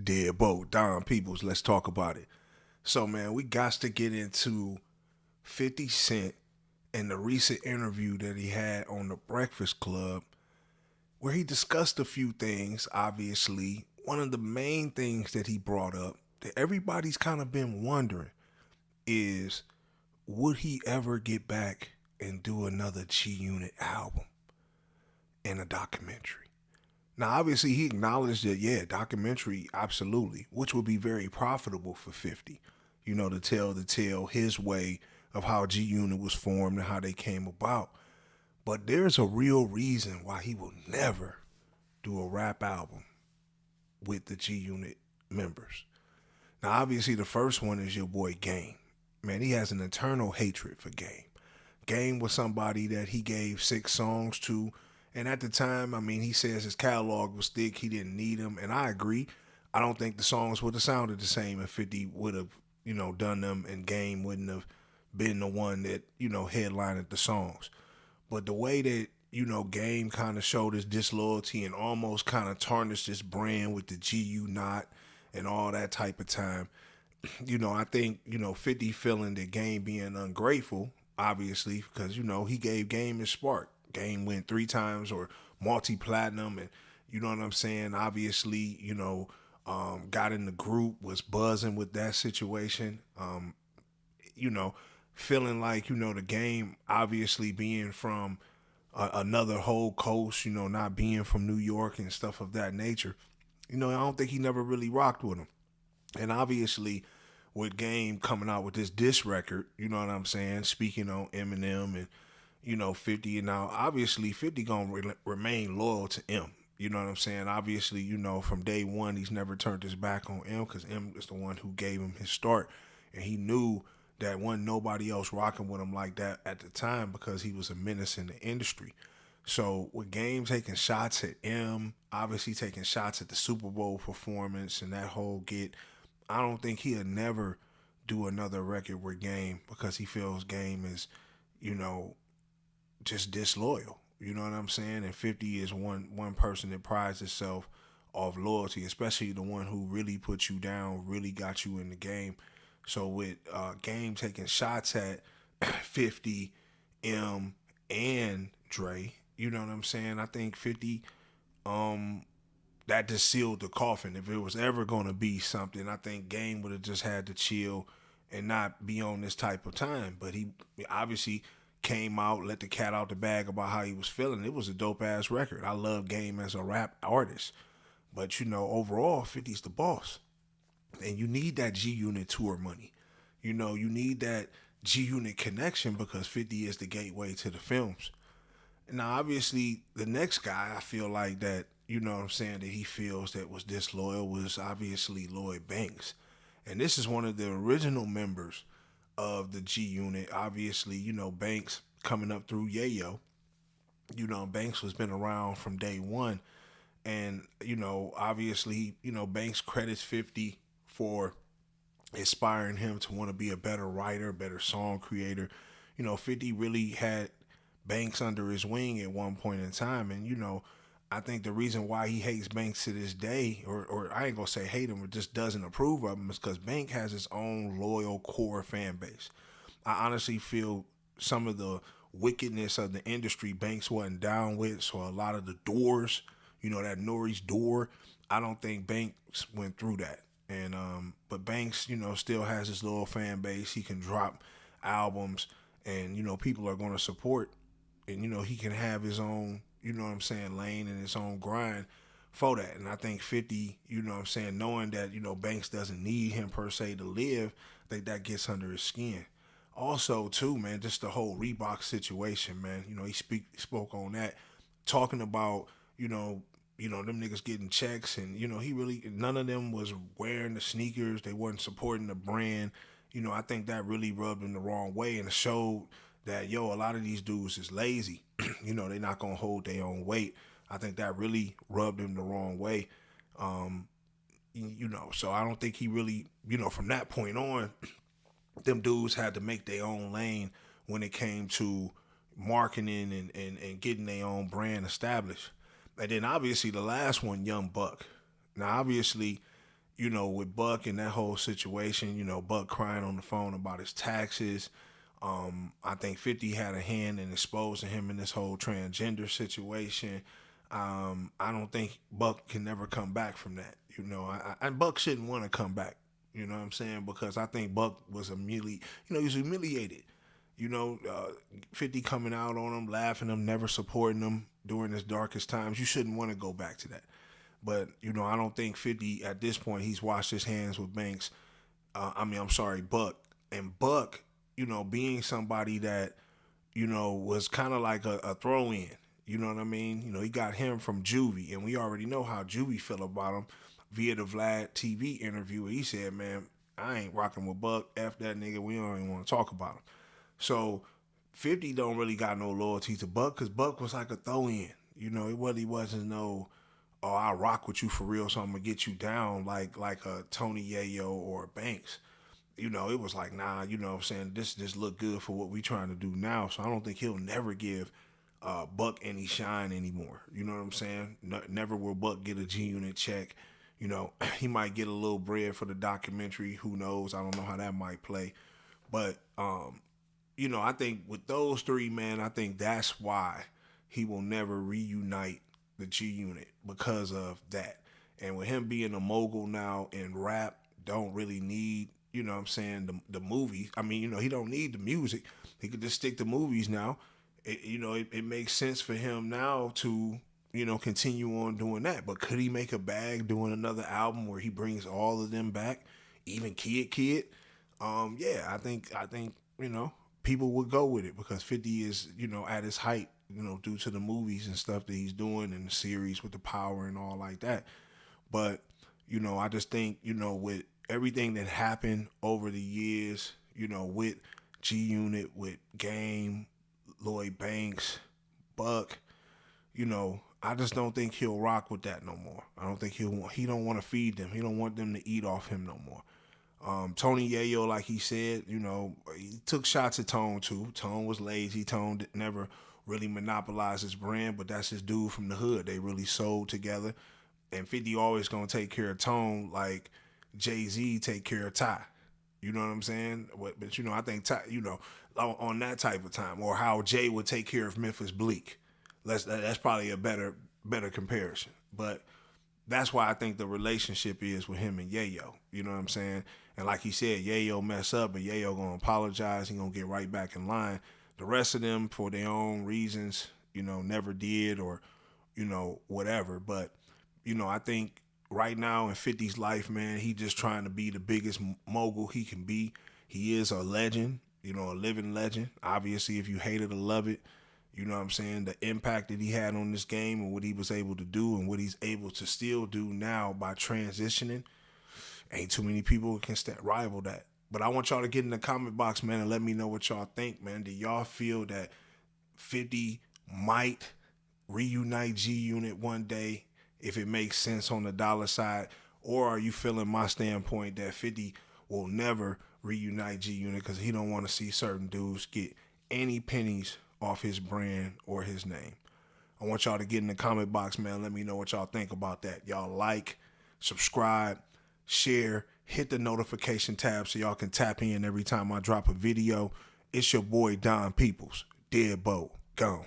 Deadbolt, Don Peoples, let's talk about it. So, man, we got to get into 50 Cent and the recent interview that he had on the Breakfast Club, where he discussed a few things. Obviously, one of the main things that he brought up that everybody's kind of been wondering is would he ever get back and do another G Unit album and a documentary? Now, obviously, he acknowledged that, yeah, documentary, absolutely, which would be very profitable for 50, to tell the tale his way of how G Unit was formed and how they came about. But there's a real reason why he will never do a rap album with the G Unit members. Now, obviously, the first one is your boy Game. Man, he has an eternal hatred for Game. Game was somebody that he gave 6 songs to. And at the time, I mean, he says his catalog was thick. He didn't need them. And I agree. I don't think the songs would have sounded the same if 50 would have, done them and Game wouldn't have been the one that, headlined the songs. But the way that, Game kind of showed his disloyalty and almost kind of tarnished his brand with the GU Not and all that type of time, I think, 50 feeling that Game being ungrateful, obviously, because, he gave Game his spark. Game went 3 times or multi-platinum and, you know what I'm saying? Obviously, got in the group, was buzzing with that situation. You know, feeling like, the Game obviously being from another whole coast, not being from New York and stuff of that nature. I don't think he never really rocked with him. And obviously, with Game coming out with this diss record, you know what I'm saying, speaking on Eminem and, 50, and now obviously 50 gonna remain loyal to M. You know what I'm saying? Obviously, from day one, he's never turned his back on M because M is the one who gave him his start. And he knew that wasn't nobody else rocking with him like that at the time because he was a menace in the industry. So with Game taking shots at M, obviously taking shots at the Super Bowl performance and that whole get, I don't think he'll never do another record with Game because he feels Game is, you know, just disloyal. You know what I'm saying? And 50 is one person that prides itself off loyalty, especially the one who really put you down, really got you in the game. So with Game taking shots at 50, M, and Dre, you know what I'm saying? I think 50, that just sealed the coffin. If it was ever going to be something, I think Game would have just had to chill and not be on this type of time. But he obviously came out, let the cat out the bag about how he was feeling. It was a dope ass record. I love Game as a rap artist. But overall, 50's the boss. And you need that G Unit tour money. You need that G Unit connection because 50 is the gateway to the films. Now, obviously, the next guy I feel like that, what I'm saying, that he feels that was disloyal was obviously Lloyd Banks. And this is one of the original members of the G Unit. Obviously, Banks coming up through Yayo. Banks was been around from day one. And, obviously, Banks credits 50 for inspiring him to want to be a better writer, better song creator. 50 really had Banks under his wing at one point in time. And, I think the reason why he hates Banks to this day, or I ain't gonna say hate him, or just doesn't approve of him, is because Banks has his own loyal core fan base. I honestly feel some of the wickedness of the industry Banks wasn't down with, so a lot of the doors, that Nori's door, I don't think Banks went through that. And but Banks, still has his loyal fan base. He can drop albums, and people are going to support, and he can have his own, lane and his own grind for that. And I think 50, knowing that, Banks doesn't need him per se to live, I think that gets under his skin. Also, too, man, just the whole Reebok situation, man. He spoke on that, talking about, them niggas getting checks, and, he really, none of them was wearing the sneakers. They wasn't supporting the brand. I think that really rubbed him the wrong way, and it showed that, a lot of these dudes is lazy. They're not going to hold their own weight. I think that really rubbed him the wrong way. So I don't think he really, from that point on, them dudes had to make their own lane when it came to marketing and getting their own brand established. And then obviously the last one, Young Buck. Now obviously, with Buck and that whole situation, Buck crying on the phone about his taxes. I think 50 had a hand in exposing him in this whole transgender situation. I don't think Buck can never come back from that. And Buck shouldn't want to come back. You know what I'm saying? Because I think Buck was he was humiliated. 50 coming out on him, laughing him, never supporting him during his darkest times. You shouldn't want to go back to that. But, I don't think 50 at this point, he's washed his hands with Banks. Buck. And Buck, being somebody that, was kind of like a throw in. You know what I mean? He got him from Juvie, and we already know how Juvie feel about him via the Vlad TV interview. He said, man, I ain't rocking with Buck. F that nigga. We don't even want to talk about him. So 50 don't really got no loyalty to Buck because Buck was like a throw in. He wasn't no, oh, I rock with you for real, so I'm going to get you down like a Tony Yayo or a Banks. It was like, nah, what I'm saying? This just look good for what we trying to do now. So I don't think he'll never give Buck any shine anymore. You know what I'm saying? Never will Buck get a G-Unit check. He might get a little bread for the documentary. Who knows? I don't know how that might play. But, I think with those three, man, I think that's why he will never reunite the G-Unit because of that. And with him being a mogul now in rap, don't really need, the movies. He don't need the music. He could just stick to movies now. It makes sense for him now to, continue on doing that. But could he make a bag doing another album where he brings all of them back, even Kid? Yeah, I think, people would go with it because 50 is, at his height, due to the movies and stuff that he's doing and the series with the power and all like that. But, I just think, with everything that happened over the years, with G-Unit, with Game, Lloyd Banks, Buck, I just don't think he'll rock with that no more. I don't think he don't want to feed them. He don't want them to eat off him no more. Tony Yayo, like he said, he took shots at Tone too. Tone was lazy. Tone never really monopolized his brand, but that's his dude from the hood. They really sold together. And 50 always gonna take care of Tone like Jay-Z take care of Ty. You know what I'm saying? But I think Ty, on that type of time, or how Jay would take care of Memphis Bleak. That's probably a better comparison. But that's why I think the relationship is with him and Yayo. You know what I'm saying? And like he said, Yayo mess up, but Yayo gonna apologize. He gonna get right back in line. The rest of them, for their own reasons, never did or, whatever. But, I think right now in 50's life, man, he just trying to be the biggest mogul he can be. He is a legend, a living legend. Obviously, if you hate it or love it, you know what I'm saying? The impact that he had on this game and what he was able to do and what he's able to still do now by transitioning, ain't too many people can rival that. But I want y'all to get in the comment box, man, and let me know what y'all think, man. Do y'all feel that 50 might reunite G-Unit one day if it makes sense on the dollar side? Or are you feeling my standpoint that 50 will never reunite G-Unit because he don't want to see certain dudes get any pennies off his brand or his name? I want y'all to get in the comment box, man. Let me know what y'all think about that. Y'all like, subscribe, share, hit the notification tab so y'all can tap in every time I drop a video. It's your boy Don Peoples. Deadbolt. Gone.